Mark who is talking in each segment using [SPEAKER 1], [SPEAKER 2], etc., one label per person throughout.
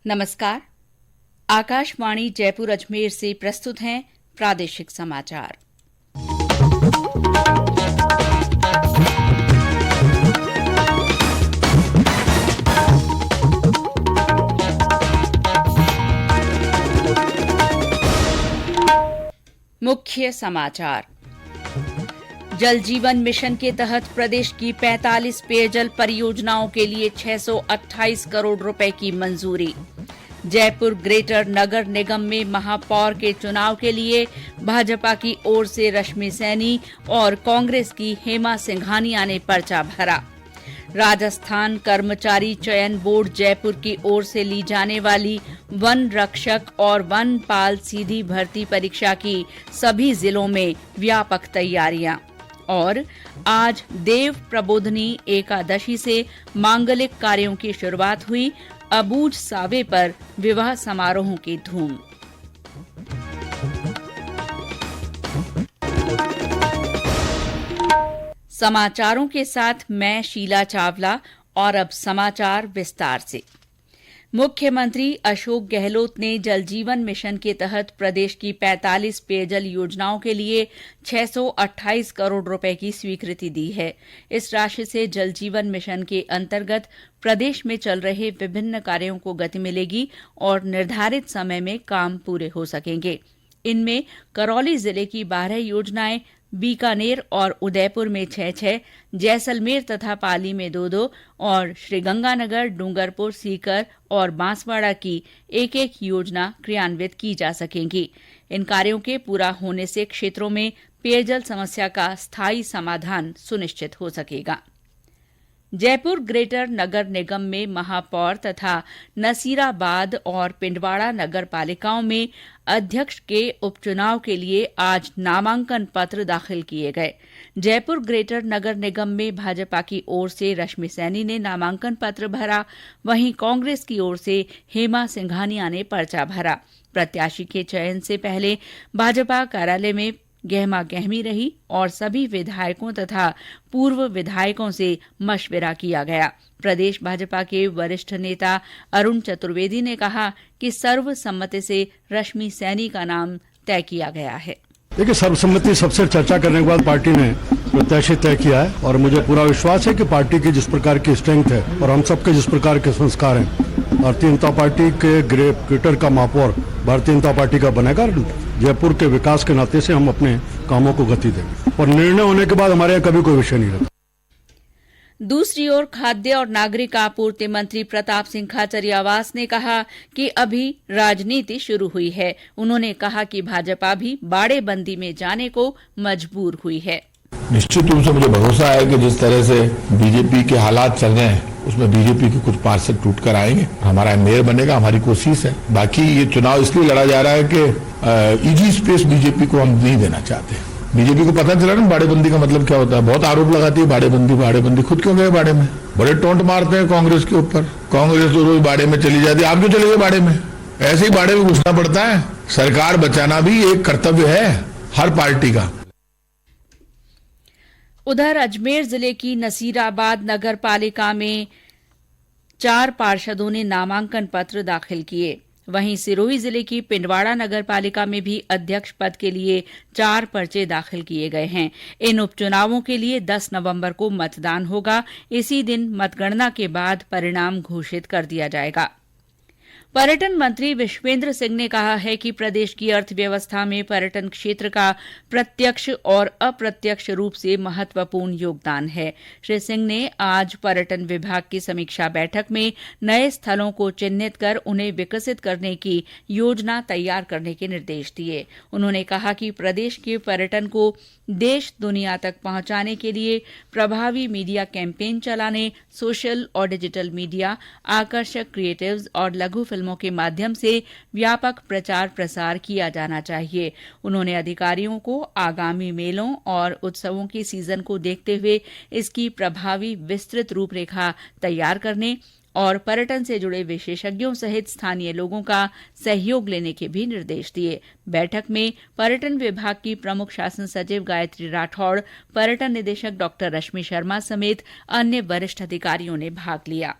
[SPEAKER 1] नमस्कार। आकाशवाणी जयपुर अजमेर से प्रस्तुत हैं प्रादेशिक समाचार। मुख्य समाचार। जल जीवन मिशन के तहत प्रदेश की 45 पेयजल परियोजनाओं के लिए 628 करोड़ रुपए की मंजूरी। जयपुर ग्रेटर नगर निगम में महापौर के चुनाव के लिए भाजपा की ओर से रश्मि सैनी और कांग्रेस की हेमा सिंघानिया ने पर्चा भरा। राजस्थान कर्मचारी चयन बोर्ड जयपुर की ओर से ली जाने वाली वन रक्षक और वनपाल सीधी भर्ती परीक्षा की सभी जिलों में व्यापक तैयारियां। और आज देव प्रबोधनी एकादशी से मांगलिक कार्यों की शुरुआत हुई। अबूझ सावे पर विवाह समारोहों की धूम। समाचारों के साथ मैं शीला चावला और अब समाचार विस्तार से। मुख्यमंत्री अशोक गहलोत ने जल जीवन मिशन के तहत प्रदेश की 45 पेयजल योजनाओं के लिए 628 करोड़ रुपए की स्वीकृति दी है। इस राशि से जल जीवन मिशन के अंतर्गत प्रदेश में चल रहे विभिन्न कार्यों को गति मिलेगी और निर्धारित समय में काम पूरे हो सकेंगे। इनमें करौली जिले की 12 योजनाएं, बीकानेर और उदयपुर में 6-6, जैसलमेर तथा पाली में 2-2 और श्रीगंगानगर, डूंगरपुर, सीकर और बांसवाड़ा की 1-1 योजना क्रियान्वित की जा सकेंगी। इन कार्यों के पूरा होने से क्षेत्रों में पेयजल समस्या का स्थायी समाधान सुनिश्चित हो सकेगा। जयपुर ग्रेटर नगर निगम में महापौर तथा नसीराबाद और पिंडवाड़ा नगर पालिकाओं में अध्यक्ष के उपचुनाव के लिए आज नामांकन पत्र दाखिल किए गए। जयपुर ग्रेटर नगर निगम में भाजपा की ओर से रश्मि सैनी ने नामांकन पत्र भरा, वहीं कांग्रेस की ओर से हेमा सिंघानिया ने पर्चा भरा। प्रत्याशी के चयन से पहले भाजपा कार्यालय में गहमा गहमी रही और सभी विधायकों तथा पूर्व विधायकों से मशविरा किया गया। प्रदेश भाजपा के वरिष्ठ नेता अरुण चतुर्वेदी ने कहा कि सर्वसम्मति से रश्मि सैनी का नाम तय किया गया है।
[SPEAKER 2] देखिए, सर्वसम्मति सबसे चर्चा करने के बाद पार्टी ने प्रत्याशी तय किया है और मुझे पूरा विश्वास है कि पार्टी की जिस प्रकार की स्ट्रेंथ है और हम सबके जिस प्रकार के संस्कार हैं, भारतीय जनता पार्टी के ग्रेटर का महापौर भारतीय जनता पार्टी का बनेगा। जयपुर के विकास के नाते से हम अपने कामों को गति देंगे और निर्णय होने के बाद हमारे यहाँ कभी कोई विषय नहीं रहता।
[SPEAKER 1] दूसरी ओर खाद्य और नागरिक आपूर्ति मंत्री प्रताप सिंह खाचरियावास ने कहा कि अभी राजनीति शुरू हुई है। उन्होंने कहा कि भाजपा भी बाड़ेबंदी में जाने को मजबूर हुई है।
[SPEAKER 3] निश्चित रूप से मुझे भरोसा है कि जिस तरह से बीजेपी के हालात चल रहे हैं उसमें बीजेपी के कुछ पार्षद टूट कर आएंगे। हमारा मेयर बनेगा, हमारी कोशिश है। बाकी ये चुनाव इसलिए लड़ा जा रहा है कि इजी स्पेस बीजेपी को हम नहीं देना चाहते। बीजेपी को पता चला ना बाड़ेबंदी का मतलब क्या होता है। बहुत आरोप लगाती है बाड़ेबंदी। खुद क्यों गए बाड़े में? बड़े टोंट मारते हैं कांग्रेस के ऊपर। कांग्रेस तो रोज बाड़े में चली जाती है, आप क्यों चले गए बाड़े में? ऐसे ही बाड़े में घुसना पड़ता है। सरकार बचाना भी एक कर्तव्य है हर पार्टी का।
[SPEAKER 1] उधर अजमेर जिले की नसीराबाद नगर पालिका में 4 पार्षदों ने नामांकन पत्र दाखिल किए। वहीं सिरोही जिले की पिंडवाड़ा नगर पालिका में भी अध्यक्ष पद के लिए 4 पर्चे दाखिल किए गए हैं। इन उपचुनावों के लिए 10 नवंबर को मतदान होगा। इसी दिन मतगणना के बाद परिणाम घोषित कर दिया जाएगा। पर्यटन मंत्री विश्वेंद्र सिंह ने कहा है कि प्रदेश की अर्थव्यवस्था में पर्यटन क्षेत्र का प्रत्यक्ष और अप्रत्यक्ष रूप से महत्वपूर्ण योगदान है। श्री सिंह ने आज पर्यटन विभाग की समीक्षा बैठक में नए स्थलों को चिन्हित कर उन्हें विकसित करने की योजना तैयार करने के निर्देश दिए। उन्होंने कहा कि प्रदेश के पर्यटन को देश दुनिया तक पहुंचाने के लिए प्रभावी मीडिया कैंपेन चलाने, सोशल और डिजिटल मीडिया, आकर्षक क्रिएटिव्स और लघु फिल्मों के माध्यम से व्यापक प्रचार प्रसार किया जाना चाहिए। उन्होंने अधिकारियों को आगामी मेलों और उत्सवों के सीजन को देखते हुए इसकी प्रभावी विस्तृत रूपरेखा तैयार करने और पर्यटन से जुड़े विशेषज्ञों सहित स्थानीय लोगों का सहयोग लेने के भी निर्देश दिए। बैठक में पर्यटन विभाग की प्रमुख शासन सचिव गायत्री राठौड़, पर्यटन निदेशक डॉ रश्मि शर्मा समेत अन्य वरिष्ठ अधिकारियों ने भाग लिया।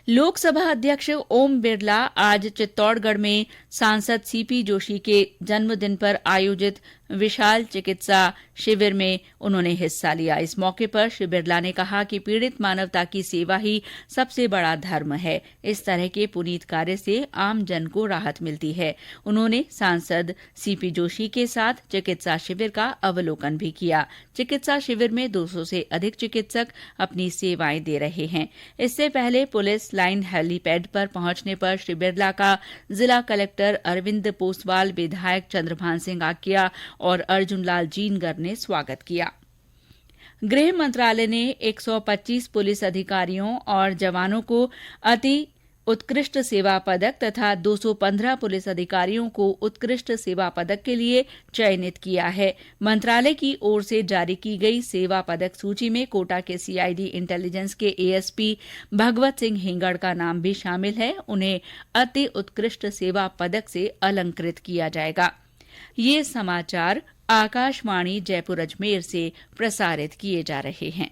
[SPEAKER 1] लोकसभा अध्यक्ष ओम बिरला आज चित्तौड़गढ़ में सांसद सीपी जोशी के जन्मदिन पर आयोजित विशाल चिकित्सा शिविर में उन्होंने हिस्सा लिया। इस मौके पर श्री बिरला ने कहा कि पीड़ित मानवता की सेवा ही सबसे बड़ा धर्म है। इस तरह के पुनीत कार्य से आम जन को राहत मिलती है। उन्होंने सांसद सीपी जोशी के साथ चिकित्सा शिविर का अवलोकन भी किया। चिकित्सा शिविर में 200 से अधिक चिकित्सक अपनी सेवाएं दे रहे हैं। इससे पहले पुलिस लाइन हेलीपैड पर पहुंचने पर श्री बिरला का जिला कलेक्टर अरविंद पोसवाल, विधायक चंद्रभान सिंह आकिया और अर्जुन लाल जीनगर ने स्वागत किया। गृह मंत्रालय ने 125 पुलिस अधिकारियों और जवानों को अति उत्कृष्ट सेवा पदक तथा 215 पुलिस अधिकारियों को उत्कृष्ट सेवा पदक के लिए चयनित किया है। मंत्रालय की ओर से जारी की गई सेवा पदक सूची में कोटा के सीआईडी इंटेलिजेंस के एएसपी भगवत सिंह हिंगड़ का नाम भी शामिल है। उन्हें अति उत्कृष्ट सेवा पदक से अलंकृत किया जाएगा। ये समाचार आकाशवाणी जयपुर अजमेर से प्रसारित किए जा रहे हैं।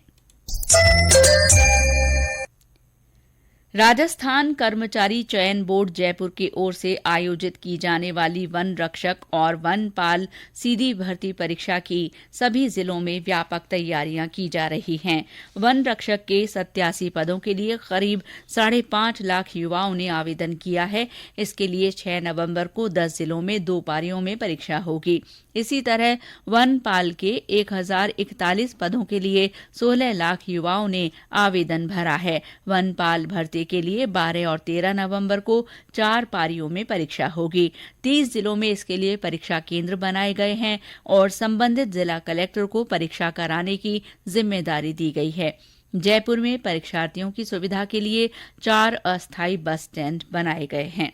[SPEAKER 1] राजस्थान कर्मचारी चयन बोर्ड जयपुर की ओर से आयोजित की जाने वाली वन रक्षक और वनपाल सीधी भर्ती परीक्षा की सभी जिलों में व्यापक तैयारियां की जा रही हैं। वन रक्षक के 87 पदों के लिए करीब 5.5 लाख युवाओं ने आवेदन किया है। इसके लिए 6 नवंबर को 10 जिलों में 2 पारियों में परीक्षा होगी। इसी तरह वनपाल के 1041 पदों के लिए 16 लाख युवाओं ने आवेदन भरा है। वनपाल भर्ती के लिए 12 और 13 नवंबर को 4 पारियों में परीक्षा होगी। 30 जिलों में इसके लिए परीक्षा केंद्र बनाए गए हैं और संबंधित जिला कलेक्टर को परीक्षा कराने की जिम्मेदारी दी गई है। जयपुर में परीक्षार्थियों की सुविधा के लिए 4 अस्थायी बस स्टैंड बनाए गए हैं।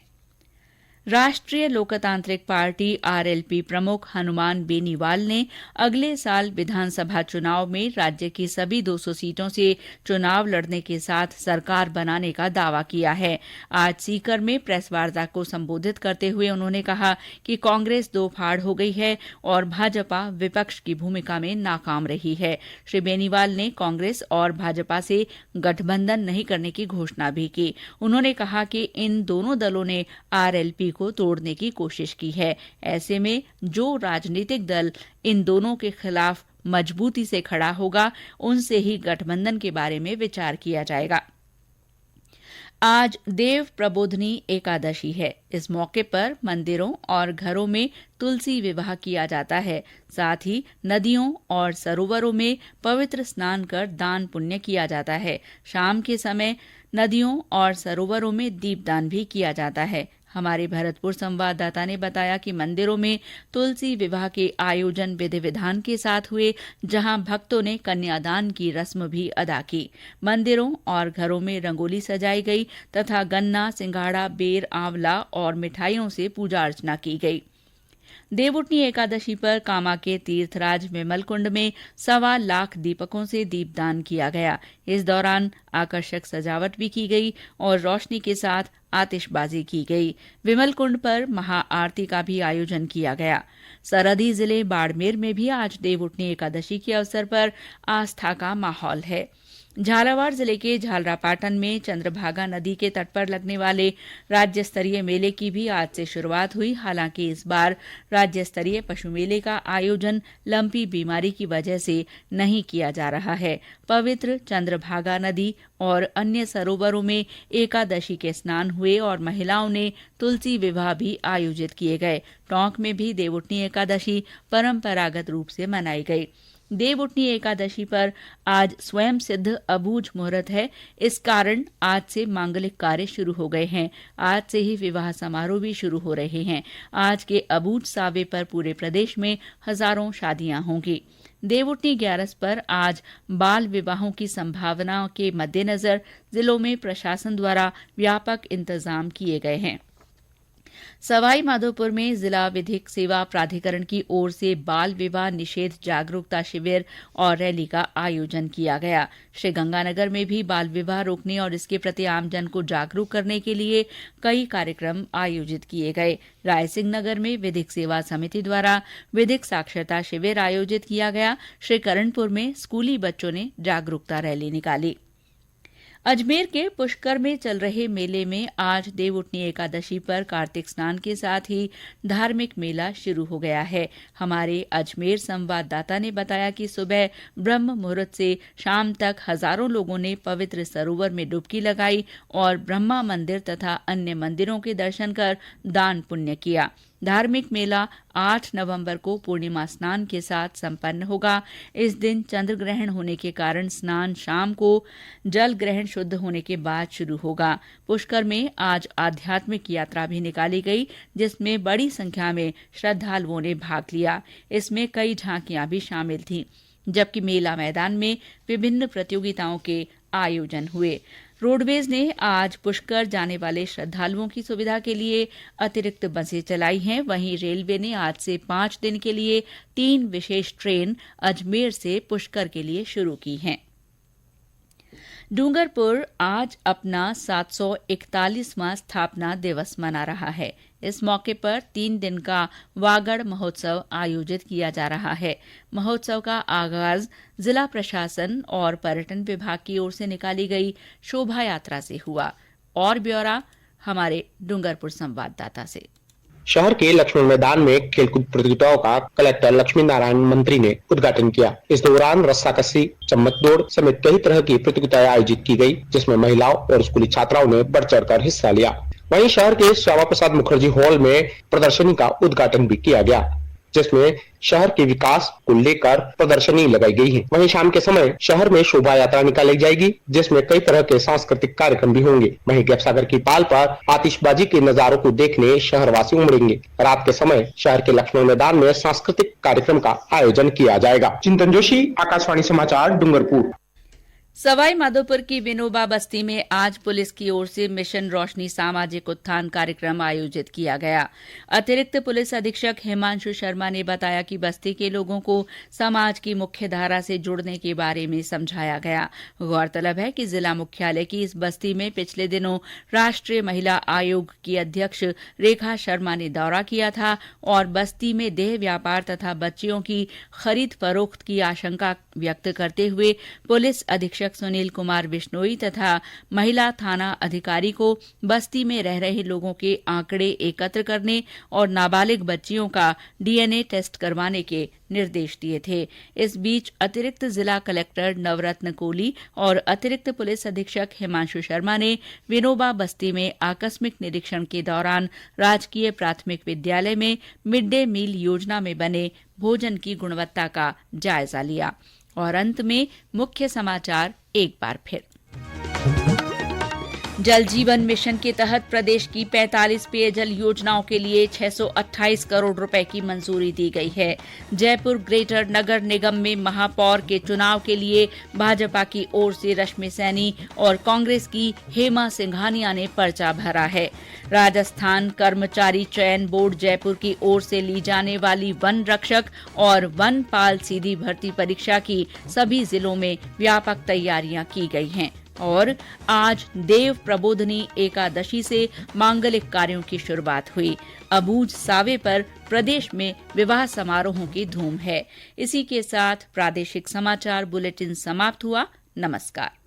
[SPEAKER 1] राष्ट्रीय लोकतांत्रिक पार्टी आरएलपी प्रमुख हनुमान बेनीवाल ने अगले साल विधानसभा चुनाव में राज्य की सभी 200 सीटों से चुनाव लड़ने के साथ सरकार बनाने का दावा किया है। आज सीकर में प्रेस वार्ता को संबोधित करते हुए उन्होंने कहा कि कांग्रेस दो फाड़ हो गई है और भाजपा विपक्ष की भूमिका में नाकाम रही है। श्री बेनीवाल ने कांग्रेस और भाजपा से गठबंधन नहीं करने की घोषणा भी की। उन्होंने कहा कि इन दोनों दलों ने आरएलपी को तोड़ने की कोशिश की है। ऐसे में जो राजनीतिक दल इन दोनों के खिलाफ मजबूती से खड़ा होगा, उनसे ही गठबंधन के बारे में विचार किया जाएगा। आज देव प्रबोधनी एकादशी है। इस मौके पर मंदिरों और घरों में तुलसी विवाह किया जाता है। साथ ही नदियों और सरोवरों में पवित्र स्नान कर दान पुण्य किया जाता है। शाम के समय नदियों और सरोवरों में दीपदान भी किया जाता है। हमारे भरतपुर संवाददाता ने बताया कि मंदिरों में तुलसी विवाह के आयोजन विधि विधान के साथ हुए, जहां भक्तों ने कन्यादान की रस्म भी अदा की। मंदिरों और घरों में रंगोली सजाई गई तथा गन्ना, सिंघाड़ा, बेर, आंवला और मिठाइयों से पूजा अर्चना की गई। देवउठनी एकादशी पर कामा के तीर्थराज विमलकुंड में 1.25 लाख दीपकों से दीपदान किया गया। इस दौरान आकर्षक सजावट भी की गई और रोशनी के साथ आतिशबाजी की गई। विमलकुंड पर महाआरती का भी आयोजन किया गया। सरहदी जिले बाड़मेर में भी आज देवउठनी एकादशी के अवसर पर आस्था का माहौल है। झालावाड़ जिले के झालरापाटन में चंद्रभागा नदी के तट पर लगने वाले राज्य स्तरीय मेले की भी आज से शुरुआत हुई। हालांकि इस बार राज्य स्तरीय पशु मेले का आयोजन लंपी बीमारी की वजह से नहीं किया जा रहा है। पवित्र चंद्रभागा नदी और अन्य सरोवरों में एकादशी के स्नान हुए और महिलाओं ने तुलसी विवाह भी आयोजित किए गए। टोंक में भी देवउठनी एकादशी परंपरागत रूप से मनाई गई। देवउठनी एकादशी पर आज स्वयं सिद्ध अबूझ मुहूर्त है। इस कारण आज से मांगलिक कार्य शुरू हो गए हैं। आज से ही विवाह समारोह भी शुरू हो रहे हैं। आज के अबूझ सावे पर पूरे प्रदेश में हजारों शादियां होंगी। देवउठनी 11 पर आज बाल विवाहों की संभावना के मद्देनजर जिलों में प्रशासन द्वारा व्यापक इंतजाम किए गए हैं। सवाई माधोपुर में जिला विधिक सेवा प्राधिकरण की ओर से बाल विवाह निषेध जागरूकता शिविर और रैली का आयोजन किया गया। श्रीगंगानगर में भी बाल विवाह रोकने और इसके प्रति आमजन को जागरूक करने के लिए कई कार्यक्रम आयोजित किए गए। रायसिंह नगर में विधिक सेवा समिति द्वारा विधिक साक्षरता शिविर आयोजित किया गया। श्रीकरणपुर में स्कूली बच्चों ने जागरूकता रैली निकाली। अजमेर के पुष्कर में चल रहे मेले में आज देवउठनी एकादशी पर कार्तिक स्नान के साथ ही धार्मिक मेला शुरू हो गया है। हमारे अजमेर संवाददाता ने बताया कि सुबह ब्रह्म मुहूर्त से शाम तक हजारों लोगों ने पवित्र सरोवर में डुबकी लगाई और ब्रह्मा मंदिर तथा अन्य मंदिरों के दर्शन कर दान पुण्य किया। धार्मिक मेला 8 नवंबर को पूर्णिमा स्नान के साथ संपन्न होगा। इस दिन चंद्र ग्रहण होने के कारण स्नान शाम को, जल ग्रहण शुद्ध होने के बाद शुरू होगा। पुष्कर में आज आध्यात्मिक यात्रा भी निकाली गई, जिसमें बड़ी संख्या में श्रद्धालुओं ने भाग लिया। इसमें कई झांकियां भी शामिल थीं, जबकि मेला मैदान में विभिन्न प्रतियोगिताओं के आयोजन हुए। रोडवेज ने आज पुष्कर जाने वाले श्रद्धालुओं की सुविधा के लिए अतिरिक्त बसें चलाई हैं। वहीं रेलवे ने आज से 5 दिन के लिए 3 विशेष ट्रेन अजमेर से पुष्कर के लिए शुरू की हैं। डूंगरपुर आज अपना 741वां स्थापना दिवस मना रहा है। इस मौके पर 3 दिन का वागड़ महोत्सव आयोजित किया जा रहा है। महोत्सव का आगाज जिला प्रशासन और पर्यटन विभाग की ओर से निकाली गई शोभा यात्रा से हुआ। और ब्यौरा हमारे डूंगरपुर संवाददाता से।
[SPEAKER 4] शहर के लक्ष्मण मैदान में खेलकूद प्रतियोगिताओं का कलेक्टर लक्ष्मी नारायण मंत्री ने उद्घाटन किया। इस दौरान रस्साकसी, चम्मच दौड़ समेत कई तरह की प्रतियोगिताएं आयोजित की गई, जिसमें महिलाओं और स्कूली छात्राओं ने बढ़ चढ़कर हिस्सा लिया। वहीं शहर के श्यामा प्रसाद मुखर्जी हॉल में प्रदर्शनी का उद्घाटन भी किया गया, जिसमें शहर के विकास को लेकर प्रदर्शनी लगाई गई है। वहीं शाम के समय शहर में शोभा यात्रा निकाली जाएगी, जिसमें कई तरह के सांस्कृतिक कार्यक्रम भी होंगे। वहीं गैपसागर की पाल पर आतिशबाजी के नजारों को देखने शहरवासी उमड़ेंगे। रात के समय शहर के लक्ष्मण मैदान में सांस्कृतिक कार्यक्रम का आयोजन किया जाएगा। चिंतन जोशी, आकाशवाणी समाचार, डूंगरपुर।
[SPEAKER 1] सवाई माधोपुर की विनोबा बस्ती में आज पुलिस की ओर से मिशन रोशनी सामाजिक उत्थान कार्यक्रम आयोजित किया गया। अतिरिक्त पुलिस अधीक्षक हिमांशु शर्मा ने बताया कि बस्ती के लोगों को समाज की मुख्य धारा से जुड़ने के बारे में समझाया गया। गौरतलब है कि जिला मुख्यालय की इस बस्ती में पिछले दिनों राष्ट्रीय महिला आयोग की अध्यक्ष रेखा शर्मा ने दौरा किया था और बस्ती में देह व्यापार तथा बच्चियों की खरीद फरोख्त की आशंका व्यक्त करते हुए पुलिस अधीक्षक सुनील कुमार बिश्नोई तथा महिला थाना अधिकारी को बस्ती में रह रहे लोगों के आंकड़े एकत्र करने और नाबालिग बच्चियों का डीएनए टेस्ट करवाने के निर्देश दिए थे। इस बीच अतिरिक्त जिला कलेक्टर नवरत्न कोली और अतिरिक्त पुलिस अधीक्षक हिमांशु शर्मा ने विनोबा बस्ती में आकस्मिक निरीक्षण के दौरान राजकीय प्राथमिक विद्यालय में मिड डे मील योजना में बने भोजन की गुणवत्ता का जायजा लिया। और अंत में मुख्य समाचार एक बार फिर। जल जीवन मिशन के तहत प्रदेश की 45 पेयजल योजनाओं के लिए 628 करोड़ रुपए की मंजूरी दी गई है। जयपुर ग्रेटर नगर निगम में महापौर के चुनाव के लिए भाजपा की ओर से रश्मि सैनी और कांग्रेस की हेमा सिंघानिया ने पर्चा भरा है। राजस्थान कर्मचारी चयन बोर्ड जयपुर की ओर से ली जाने वाली वन रक्षक और वनपाल सीधी भर्ती परीक्षा की सभी जिलों में व्यापक तैयारियां की गई हैं। और आज देव प्रबोधनी एकादशी से मांगलिक कार्यों की शुरुआत हुई। अबूझ सावे पर प्रदेश में विवाह समारोहों की धूम है। इसी के साथ प्रादेशिक समाचार बुलेटिन समाप्त हुआ। नमस्कार।